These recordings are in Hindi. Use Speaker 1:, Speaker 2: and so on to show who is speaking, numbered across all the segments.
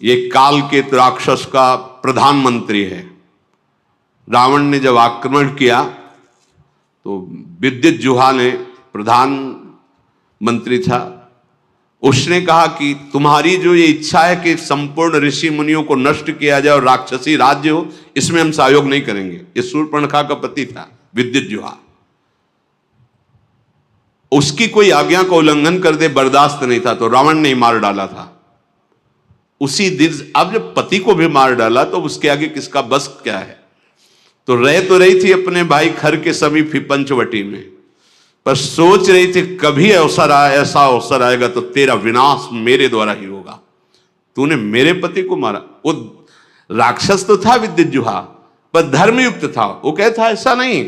Speaker 1: ये कालकेतु राक्षस का प्रधानमंत्री है। रावण ने जब आक्रमण किया तो विद्युज्जुहा ने, प्रधानमंत्री था, उसने कहा कि तुम्हारी जो ये इच्छा है कि संपूर्ण ऋषि मुनियों को नष्ट किया जाए और राक्षसी राज्य हो, इसमें हम सहयोग नहीं करेंगे। ये शूर्पणखा का पति था विद्युज्जुहा। उसकी कोई आज्ञा का उल्लंघन कर दे बर्दाश्त नहीं था, तो रावण ने ही मार डाला था उसी दिन। अब जब पति को भी मार डाला तो उसके आगे किसका बस क्या है। तो रही थी अपने भाई खर के समीप ही पंचवटी में, पर सोच रही थी कभी ऐसा अवसर आएगा तो तेरा विनाश मेरे द्वारा ही होगा। तूने मेरे पति को मारा। वो राक्षस तो था विद्युज्जुहा, पर धर्मयुक्त था। वो कहता ऐसा नहीं,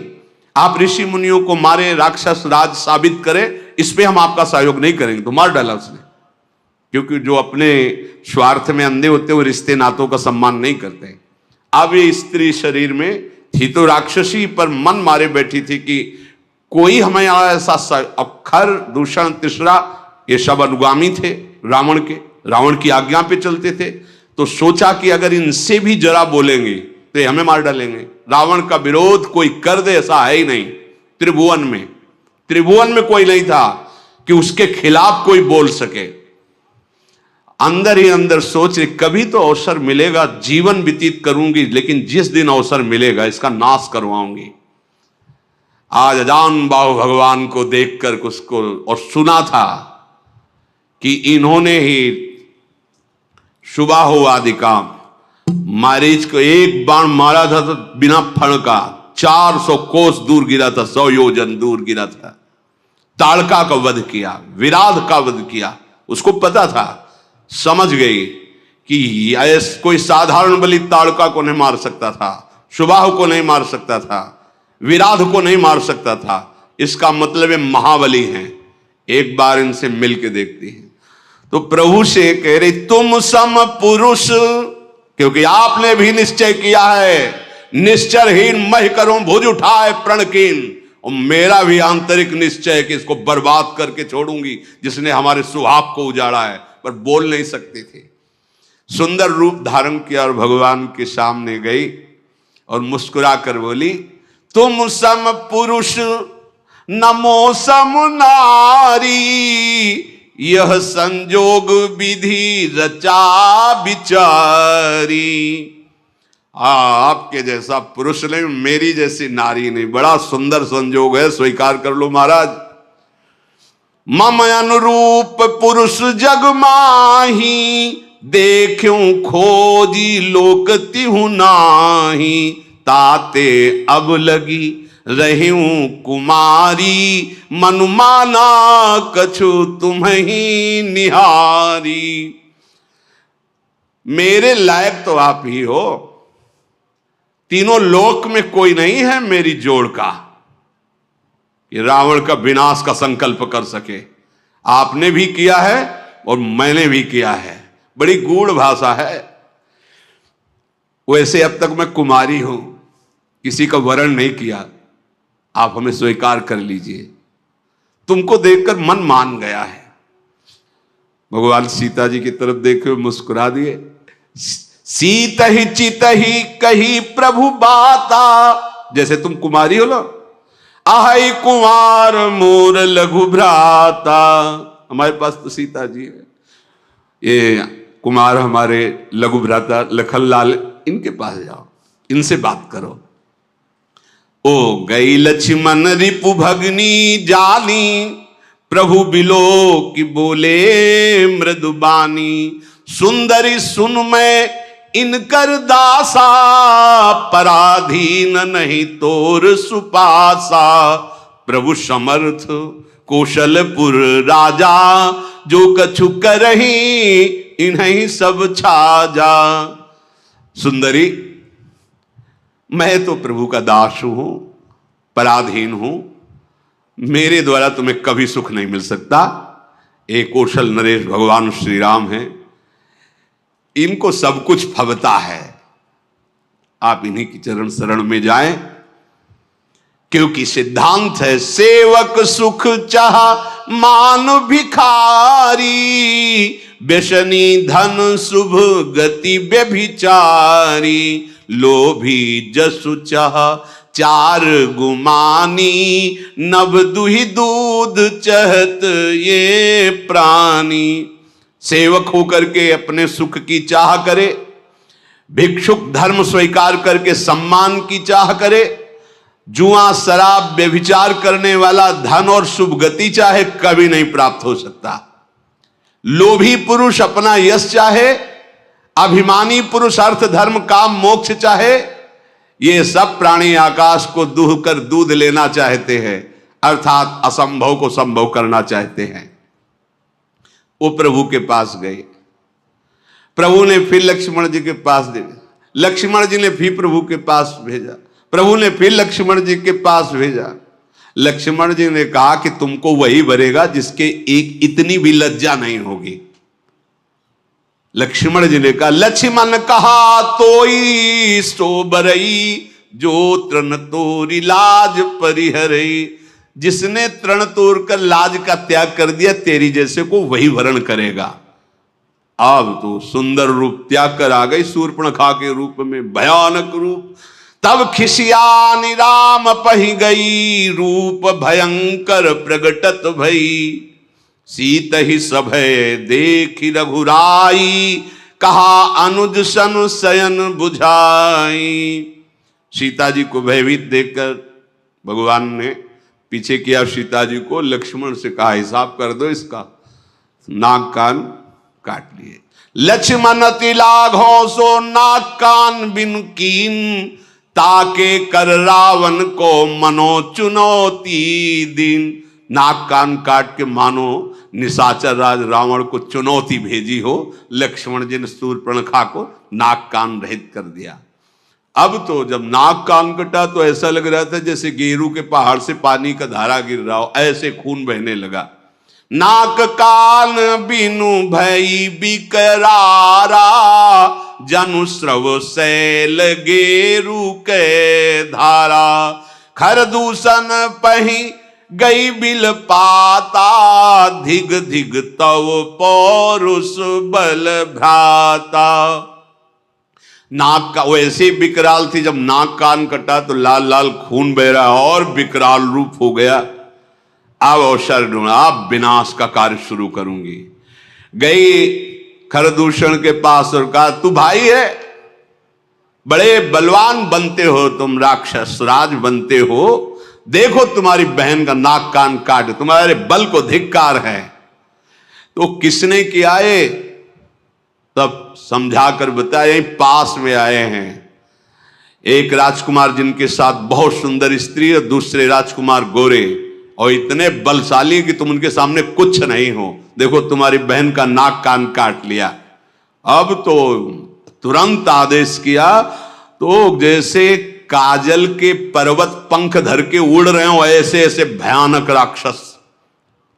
Speaker 1: आप ऋषि मुनियों को मारे, राक्षस राज साबित करे, इस पे हम आपका सहयोग नहीं करेंगे। तो मार डाला उसने, क्योंकि जो अपने स्वार्थ में अंधे होते वो रिश्ते नातों का सम्मान नहीं करते। अब ये स्त्री शरीर में थी तो राक्षसी, पर मन मारे बैठी थी कि कोई हमें ऐसा। अब खर, दूषण, तीसरा, ये सब अनुगामी थे रावण के, रावण की आज्ञा पे चलते थे। तो सोचा कि अगर इनसे भी जरा बोलेंगे तो ये हमें मार डालेंगे। रावण का विरोध कोई कर दे ऐसा है ही नहीं। त्रिभुवन में कोई नहीं था कि उसके खिलाफ कोई बोल सके। अंदर ही अंदर सोच रही कभी तो अवसर मिलेगा, जीवन व्यतीत करूंगी, लेकिन जिस दिन अवसर मिलेगा इसका नाश करवाऊंगी। आज अजान बाहु भगवान को देखकर उसको और सुना था कि इन्होंने ही शुभाहो आदि काम, मारीच को एक बाण मारा था तो बिना फण का 400 कोस दूर गिरा था, 100 योजन दूर गिरा था। ताड़का का वध किया, विराध का वध किया। उसको पता था, समझ गई कि कोई साधारण बलि ताड़का को नहीं मार सकता था, शुभाहो को नहीं मार सकता था, विराध को नहीं मार सकता था। इसका मतलब है महाबली हैं, एक बार इनसे मिलके देखती है। तो प्रभु से कह रही तुम सम पुरुष, क्योंकि आपने भी निश्चय किया है, निश्चरहीन मह करूं भुज उठाए प्रणकीन। और मेरा भी आंतरिक निश्चय है कि इसको बर्बाद करके छोड़ूंगी, जिसने हमारे सुहाग को उजाड़ा है। पर बोल नहीं सकती थी। सुंदर रूप धारण किया और भगवान के सामने गई और मुस्कुरा कर बोली तुम सम पुरुष नमो सम नारी, यह संजोग विधि रचा बिचारी। आपके जैसा पुरुष नहीं, मेरी जैसी नारी नहीं, बड़ा सुंदर संजोग है, स्वीकार कर लो महाराज। मम अनुरूप पुरुष जग माही, देखूं खोजी लोक तिहु नाही। ताते अब लगी रहूं कुमारी, मनुमाना कछु तुम्हीं निहारी। मेरे लायक तो आप ही हो, तीनों लोक में कोई नहीं है मेरी जोड़ का कि रावण का विनाश का संकल्प कर सके। आपने भी किया है और मैंने भी किया है। बड़ी गूढ़ भाषा है। वैसे अब तक मैं कुमारी हूं, किसी का वरण नहीं किया, आप हमें स्वीकार कर लीजिए। तुमको देखकर मन मान गया है। भगवान सीता जी की तरफ देखे मुस्कुरा दिए। सीत ही चित ही कही प्रभु बाता, जैसे तुम कुमारी हो लो। आहै कुमार मोर लघु भ्राता, हमारे पास तो सीता जी है, ये कुमार हमारे लघु भ्राता लखनलाल, इनके पास जाओ, इनसे बात करो। ओ गई लक्ष्मण रिपु भगनी जानी, प्रभु बिलो की बोले मृदुबानी। सुंदरी सुन मैं इनकर दासा, पराधीन नहीं तोर सुपासा। प्रभु समर्थ कौशलपुर राजा, जो कछु करही इन्हीं सब छाजा। सुंदरी, मैं तो प्रभु का दास हूं, पराधीन हूं, मेरे द्वारा तुम्हें कभी सुख नहीं मिल सकता। एक कौशल नरेश भगवान श्री राम हैं, इनको सब कुछ फबता है। आप इन्हीं की चरण शरण में जाएं, क्योंकि सिद्धांत है सेवक सुख चाह मान भिखारी। व्यसनी धन शुभ गति व्यभिचारी, लोभी जसु चाह चार गुमानी, नभ दुहि दूध चहत ये प्राणी। सेवक होकर के अपने सुख की चाह करे, भिक्षुक धर्म स्वीकार करके सम्मान की चाह करे, जुआ शराब व्यभिचार करने वाला धन और शुभ गति चाहे, कभी नहीं प्राप्त हो सकता। लोभी पुरुष अपना यश चाहे, अभिमानी पुरुष अर्थ धर्म काम मोक्ष चाहे, ये सब प्राणी आकाश को दूह कर दूध लेना चाहते हैं, अर्थात असंभव को संभव करना चाहते हैं। वो प्रभु के पास गए, प्रभु ने फिर लक्ष्मण जी के पास दे, लक्ष्मण जी ने फिर प्रभु के पास भेजा, प्रभु ने फिर लक्ष्मण जी के पास भेजा। लक्ष्मण जी ने कहा कि तुमको वही भरेगा जिसके एक इतनी भी लज्जा नहीं होगी। लक्ष्मण जी ने कहा, लक्ष्मण कहा तोई सो बरई, जो तृण तोरी लाज परिहरई। जिसने तृण तोड़ कर लाज का त्याग कर दिया, तेरी जैसे को वही वरण करेगा। अब तो सुंदर रूप त्याग कर आ गई शूर्पणखा के रूप में, भयानक रूप। तब खिसियानी राम पही गई, रूप भयंकर प्रगटत भई। सीत ही सभय देखी रघुराई, कहा अनुज सन शयन बुझाई। सीता जी को भयभीत देखकर भगवान ने पीछे किया सीता जी को, लक्ष्मण से कहा हिसाब कर दो इसका। नाक कान काट लिए। लक्ष्मण तिलाघो सो नाक कान बिन कीन, ताके कर रावण को मनो चुनौती दीन। नाक कान काट के मानो निशाचर राज रावण को चुनौती भेजी हो। लक्ष्मण जी ने शूर्पणखा को नाक कान रहित कर दिया। अब तो जब नाक कान कटा तो ऐसा लग रहा था जैसे गेरू के पहाड़ से पानी का धारा गिर रहा हो, ऐसे खून बहने लगा। नाक कान बिनु भई बिकरारा, जनु स्रव शैल गेरू के धारा। खर दूषण पही गई बिल पाता, धिग धिग तव पौरुष बल भ्राता। नाक का वो ऐसे विकराल थी, जब नाक कान कटा तो लाल लाल खून बह रहा और विकराल रूप हो गया। अब अवसर ढूंढा, अब विनाश का कार्य शुरू करूंगी। गई खरदूषण के पास और कहा, तू भाई है, बड़े बलवान बनते हो तुम, राक्षस राज बनते हो, देखो तुम्हारी बहन का नाक कान काट, तुम्हारे बल को धिक्कार है। तो किसने किया है? तब समझा कर बताया, पास में आए हैं एक राजकुमार जिनके साथ बहुत सुंदर स्त्री और दूसरे राजकुमार गोरे और इतने बलशाली कि तुम उनके सामने कुछ नहीं हो। देखो तुम्हारी बहन का नाक कान काट लिया। अब तो तुरंत आदेश किया, तो जैसे काजल के पर्वत पंख धर के उड़ रहे हो, ऐसे ऐसे भयानक राक्षस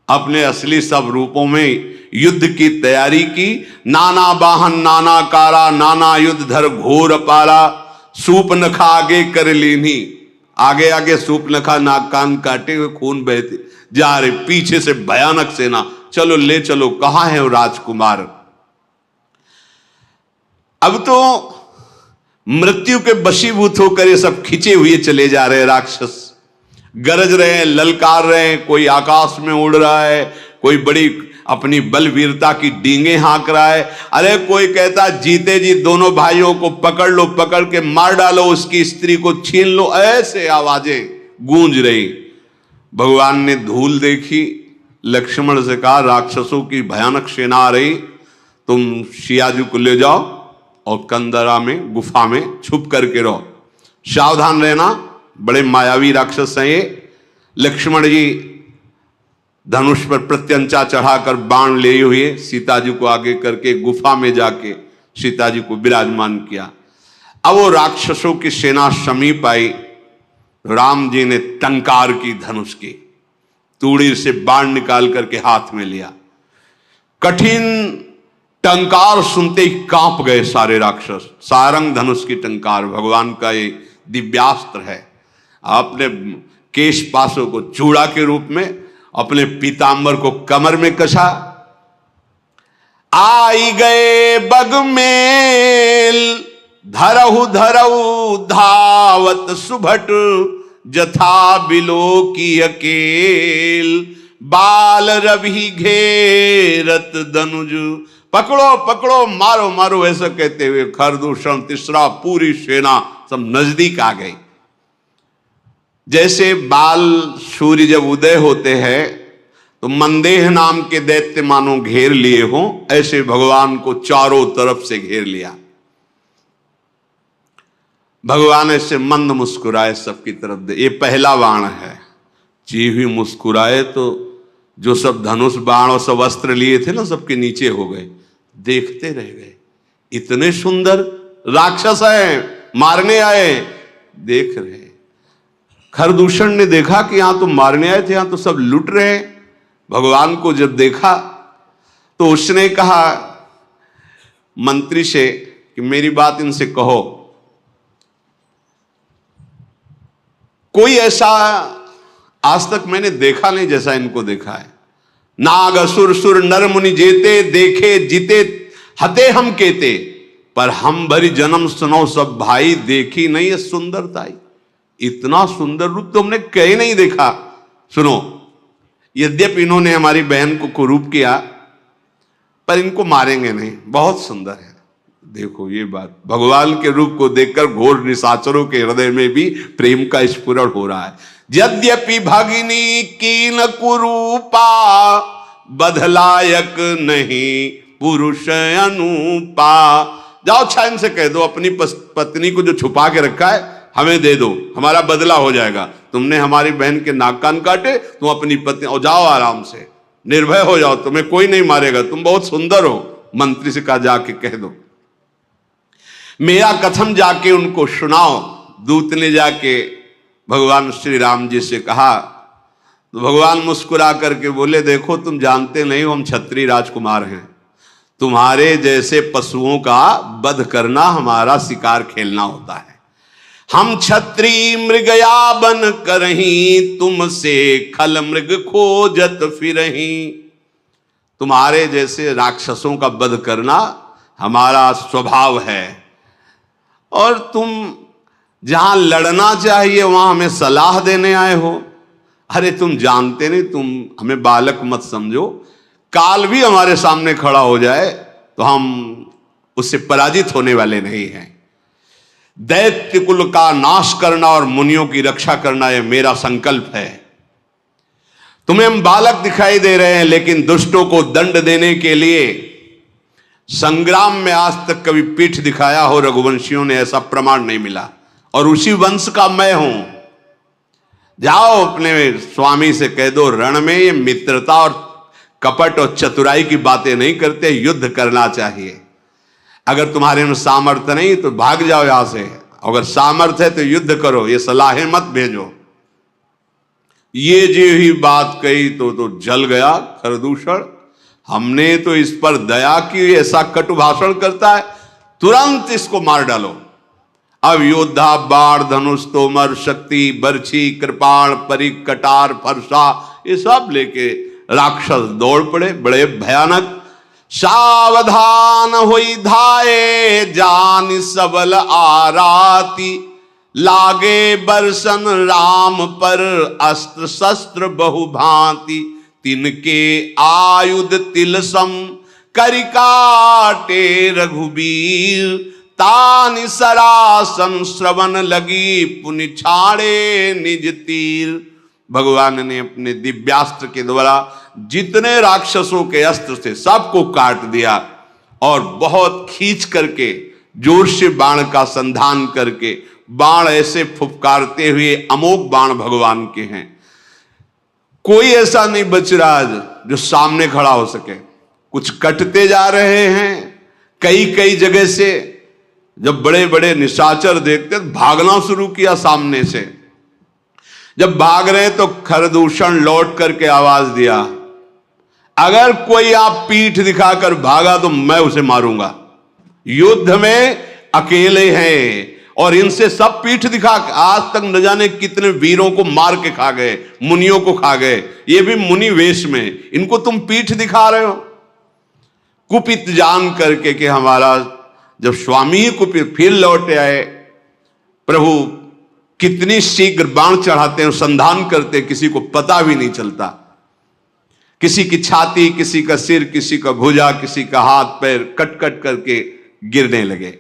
Speaker 1: अपने असली सब रूपों में युद्ध की तैयारी की। नाना वाहन नाना कारा, नाना युद्ध धर घोर पारा। सूपनखा आगे कर लीनी, आगे आगे सूपनखा नाक कान काटे हुए खून बहते जा रहे, पीछे से भयानक सेना। चलो ले चलो, कहां है वो राजकुमार? अब तो मृत्यु के वशीभूत होकर ये सब खिंचे हुए चले जा रहे राक्षस। गरज रहे हैं, ललकार रहे हैं, कोई आकाश में उड़ रहा है, कोई बड़ी अपनी बलवीरता की डींगे हाँक रहा है। अरे कोई कहता जीते जी दोनों भाइयों को पकड़ लो, पकड़ के मार डालो, उसकी स्त्री को छीन लो। ऐसे आवाजें गूंज रही। भगवान ने धूल देखी, लक्ष्मण से कहा राक्षसों की भयानक सेना आ रही, तुम सियाजी को ले जाओ और कंदरा में गुफा में छुप करके रहो, सावधान रहना, बड़े मायावी राक्षस हैं ये। लक्ष्मण जी धनुष पर प्रत्यंचा चढ़ाकर बाण लिए हुए सीता जी को आगे करके गुफा में जाके सीता जी को विराजमान किया। अब वो राक्षसों की सेना समीप आई, राम जी ने टंकार की धनुष की, तूड़ी से बाण निकाल करके हाथ में लिया। कठिन टंकार सुनते ही कांप गए सारे राक्षस। सारंग धनुष की टंकार भगवान का ये दिव्यास्त्र है। आपने केश पासों को चूड़ा के रूप में, अपने पीतांबर को कमर में कसा। आई गए बगमेल, धरहु धरहु धावत सुभट, जथा बिलो की अकेल, बाल रवि घेरत दनुज। पकड़ो पकड़ो, मारो मारो, ऐसा कहते हुए खरदूषण, तीसरा, पूरी सेना सब नजदीक आ गई। जैसे बाल सूर्य जब उदय होते हैं तो मंदेह नाम के दैत्य मानो घेर लिए हों, ऐसे भगवान को चारों तरफ से घेर लिया। भगवान ऐसे मंद मुस्कुराए सबकी तरफ दे। ये पहला बाण है। जी हुई मुस्कुराए तो जो सब धनुष बाण और सब अस्त्र लिए थे ना, सबके नीचे हो गए। देखते रह गए, इतने सुंदर राक्षस हैं, मारने आए, देख रहे। खरदूषण ने देखा कि यहां तो मारने आए थे, यहां तो सब लुट रहे हैं। भगवान को जब देखा तो उसने कहा मंत्री से कि मेरी बात इनसे कहो। कोई ऐसा आज तक मैंने देखा नहीं जैसा इनको देखा है। नाग असुर सुर नर मुनि जेते, देखे जीते हते हम केते, पर हम भरी जन्म सुनो सब भाई, देखी नहीं है सुंदरताई। इतना सुंदर रूप तो हमने कहीं नहीं देखा। सुनो, यद्यपि इन्होंने हमारी बहन को कुरूप किया, पर इनको मारेंगे नहीं, बहुत सुंदर है। देखो ये बात, भगवान के रूप को देखकर घोर निशाचरों के हृदय में भी प्रेम का स्फुरण हो रहा है। यद्यपि भगिनी कीन कुरूपा, बधलायक नहीं पुरुष अनुपा। जाओ छाइन से कह दो अपनी पत्नी को जो छुपा के रखा है हमें दे दो, हमारा बदला हो जाएगा। तुमने हमारी बहन के नाक कान काटे, तुम अपनी पत्नी, और जाओ आराम से, निर्भय हो जाओ, तुम्हें कोई नहीं मारेगा, तुम बहुत सुंदर हो। मंत्री से कहा जाके कह दो। मेरा कथन जाके उनको सुनाओ। दूत ने जाके भगवान श्री राम जी से कहा तो भगवान मुस्कुरा करके बोले, देखो तुम जानते नहीं हो हम क्षत्रिय राजकुमार हैं, तुम्हारे जैसे पशुओं का वध करना हमारा शिकार खेलना होता है। हम क्षत्रिय मृगया बन करहीं, तुमसे खल मृग खोजत फिरहीं। तुम्हारे जैसे राक्षसों का वध करना हमारा स्वभाव है, और तुम जहां लड़ना चाहिए वहां हमें सलाह देने आए हो। अरे तुम जानते नहीं, तुम हमें बालक मत समझो। काल भी हमारे सामने खड़ा हो जाए तो हम उससे पराजित होने वाले नहीं हैं। दैत्य कुल का नाश करना और मुनियों की रक्षा करना यह मेरा संकल्प है। तुम्हें हम बालक दिखाई दे रहे हैं, लेकिन दुष्टों को दंड देने के लिए संग्राम में आज तक कभी पीठ दिखाया हो रघुवंशियों ने, ऐसा प्रमाण नहीं मिला, और उसी वंश का मैं हूं। जाओ अपने स्वामी से कह दो, रण में ये मित्रता और कपट और चतुराई की बातें नहीं करते, युद्ध करना चाहिए। अगर तुम्हारे में सामर्थ्य नहीं तो भाग जाओ यहां से, अगर सामर्थ्य है तो युद्ध करो, ये सलाहें मत भेजो। ये जो ही बात कही तो जल गया खरदूषण। हमने तो इस पर दया की, ऐसा कटु भाषण करता है, तुरंत इसको मार डालो। अब योद्धा बाण धनुष तोमर शक्ति बर्छी कृपाण परिक कटार फरसा ये सब लेके राक्षस दौड़ पड़े, बड़े भयानक। सावधान होई धाये, जान सबल आराती, लागे बरसन राम पर अस्त्र शस्त्र बहुभांति। तिनके आयुध तिलसम करिकाटे रघुबीर, तानि सरासन श्रवण लगी पुनि छाड़े निज तीर। भगवान ने अपने दिव्यास्त्र के द्वारा जितने राक्षसों के अस्त्र थे सबको काट दिया, और बहुत खींच करके जोर से बाण का संधान करके, बाण ऐसे फुफकारते हुए अमोघ बाण भगवान के हैं। कोई ऐसा नहीं बच रहा जो सामने खड़ा हो सके। कुछ कटते जा रहे हैं कई कई जगह से। जब बड़े बड़े निशाचर देखते भागना शुरू किया सामने से। जब भाग रहे तो खरदूषण लौट करके आवाज दिया, अगर कोई आप पीठ दिखाकर भागा तो मैं उसे मारूंगा। युद्ध में अकेले हैं और इनसे सब पीठ दिखा, आज तक न जाने कितने वीरों को मार के खा गए, मुनियों को खा गए, ये भी मुनि वेश में, इनको तुम पीठ दिखा रहे हो। कुपित जान करके कि हमारा जब स्वामी ही कुपित, फिर लौट आए। प्रभु कितनी शीघ्र बाण चढ़ाते हैं, संधान करते, किसी को पता भी नहीं चलता। किसी की छाती, किसी का सिर, किसी का भुजा, किसी का हाथ पैर कट कट करके गिरने लगे।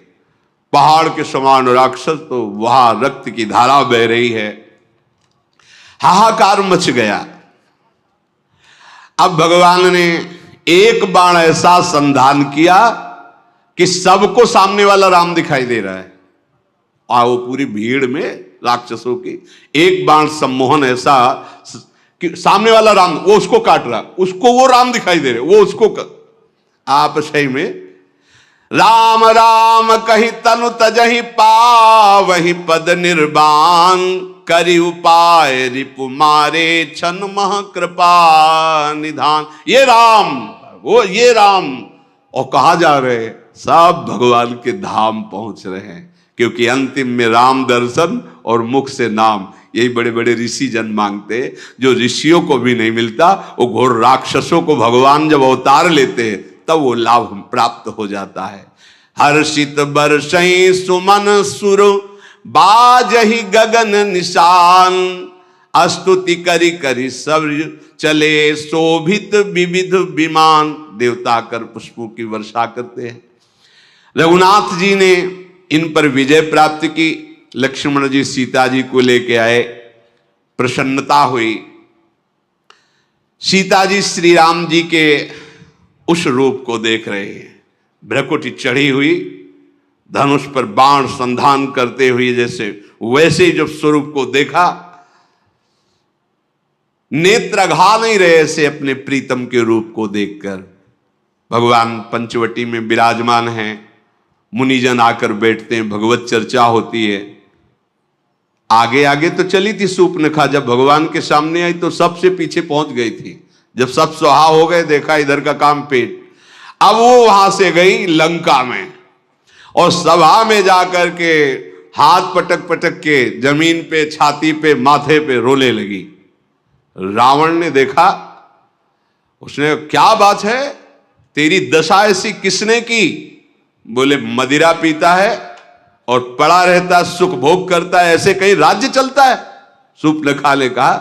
Speaker 1: पहाड़ के समान राक्षस, तो वहां रक्त की धारा बह रही है, हाहाकार मच गया। अब भगवान ने एक बाण ऐसा संधान किया कि सबको सामने वाला राम दिखाई दे रहा है। और वो पूरी भीड़ में राक्षसों की एक बाण सम्मोहन ऐसा कि सामने वाला राम, वो उसको काट रहा, उसको वो राम दिखाई दे रहे, वो उसको आप सही में राम राम कही तनु तजहि पावहि पद निर्वाण, करि उपाय रिपु मारे छन मह कृपा निधान। ये राम, वो ये राम, और कहा जा रहे हैं सब भगवान के धाम पहुंच रहे हैं, क्योंकि अंतिम में राम दर्शन और मुख से नाम, यही बड़े बड़े ऋषि जन मांगते, जो ऋषियों को भी नहीं मिलता। वो घोर राक्षसों को भगवान जब अवतार लेते हैं तब वो लाभ प्राप्त हो जाता है। हर्षित बरसई सुमन सुर बाजहि गगन निशान, स्तुति करी करी सब चले शोभित विविध विमान। देवता कर पुष्पों की वर्षा करते हैं। रघुनाथ जी ने इन पर विजय प्राप्त की। लक्ष्मण जी सीता जी को लेके आए, प्रसन्नता हुई। सीता जी श्री राम जी के उस रूप को देख रहे हैं, भ्रकुटी चढ़ी हुई, धनुष पर बाण संधान करते हुए, जैसे वैसे ही जब स्वरूप को देखा, नेत्र अघा नहीं रहे ऐसे अपने प्रीतम के रूप को देखकर। भगवान पंचवटी में विराजमान हैं, मुनिजन आकर बैठते हैं, भगवत चर्चा होती है। आगे आगे तो चली थी सूर्पनखा, जब भगवान के सामने आई तो सबसे पीछे पहुंच गई थी। जब सब सुहा हो गए, देखा इधर का काम पेट। अब वो वहां से गई लंका में, और सभा में जाकर के हाथ पटक पटक के जमीन पे, छाती पे, माथे पे रोने लगी। रावण ने देखा, उसने क्या बात है, तेरी दशा ऐसी किसने की? बोले मदिरा पीता है और पड़ा रहता, सुख भोग करता है, ऐसे कहीं राज्य चलता है? सूर्पनखा ने कहा,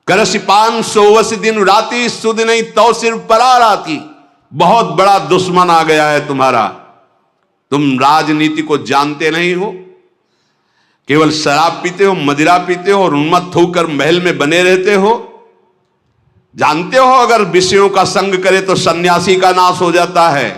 Speaker 1: करसि पान सोवस दिन राती, सुध नहीं तो सिर परा राती। बहुत बड़ा दुश्मन आ गया है तुम्हारा, तुम राजनीति को जानते नहीं हो, केवल शराब पीते हो, मदिरा पीते हो और उन्मत्त होकर महल में बने रहते हो। जानते हो अगर विषयों का संग करे तो सन्यासी का नाश हो जाता है,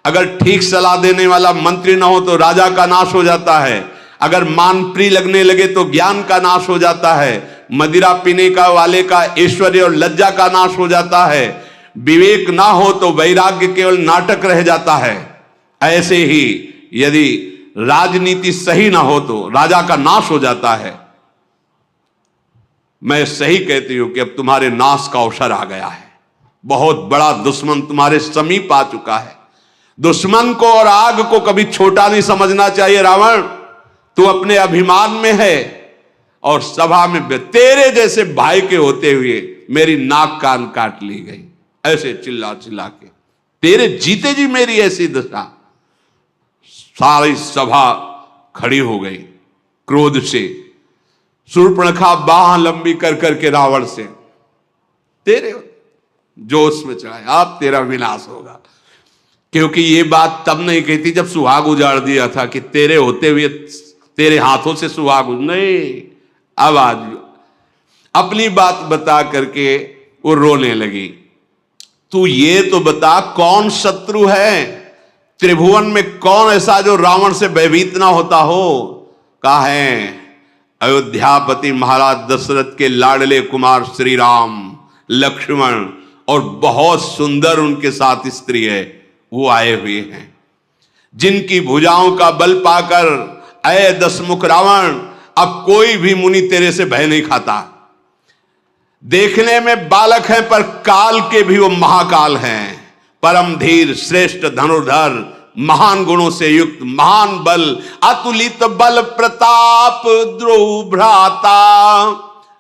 Speaker 1: अगर ठीक सलाह देने वाला मंत्री ना हो तो राजा का नाश हो जाता है, अगर मान प्रिय लगने लगे तो ज्ञान का नाश हो जाता है, मदिरा पीने का वाले का ऐश्वर्य और लज्जा का नाश हो जाता है, विवेक ना हो तो वैराग्य केवल नाटक रह जाता है। ऐसे ही यदि राजनीति सही ना हो तो राजा का नाश हो जाता है। मैं सही कहती हूं कि अब तुम्हारे नाश का अवसर आ गया है, बहुत बड़ा दुश्मन तुम्हारे समीप आ चुका है। दुश्मन को और आग को कभी छोटा नहीं समझना चाहिए। रावण, तू अपने अभिमान में है और सभा में तेरे जैसे भाई के होते हुए मेरी नाक कान काट ली गई, ऐसे चिल्ला चिल्ला के, तेरे जीते जी मेरी ऐसी दशा। सारी सभा खड़ी हो गई क्रोध से। शूर्पणखा बाह लंबी कर करके रावण से, तेरे जोश में चढ़ाए, अब तेरा विनाश होगा। क्योंकि ये बात तब नहीं कहती जब सुहाग उजाड़ दिया था कि तेरे होते हुए तेरे हाथों से सुहाग नहीं। अब आज अपनी बात बता करके वो रोने लगी। तू ये तो बता कौन शत्रु है त्रिभुवन में, कौन ऐसा जो रावण से भयभीत ना होता हो? कहा है अयोध्यापति महाराज दशरथ के लाडले कुमार श्री राम, लक्ष्मण और बहुत सुंदर उनके साथ स्त्री है, वो आए हुए हैं, जिनकी भुजाओं का बल पाकर अय दशमुख रावण अब कोई भी मुनि तेरे से भय नहीं खाता। देखने में बालक है पर काल के भी वो महाकाल हैं, परम धीर श्रेष्ठ धनुर्धर, महान गुणों से युक्त, महान बल, अतुलित बल प्रताप, द्रोह भ्राता,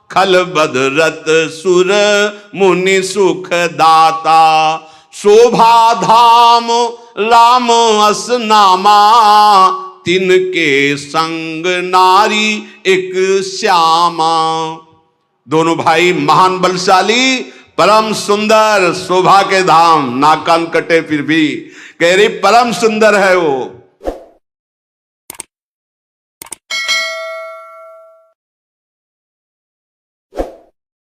Speaker 1: खल बदरत सुर मुनि सुख दाता, शोभा धाम राम अस नामा, तिनके संग नारी एक श्यामा। दोनों भाई महान बलशाली, परम सुंदर, शोभा के धाम, नाक कान कटे फिर भी कह रही परम सुंदर है वो।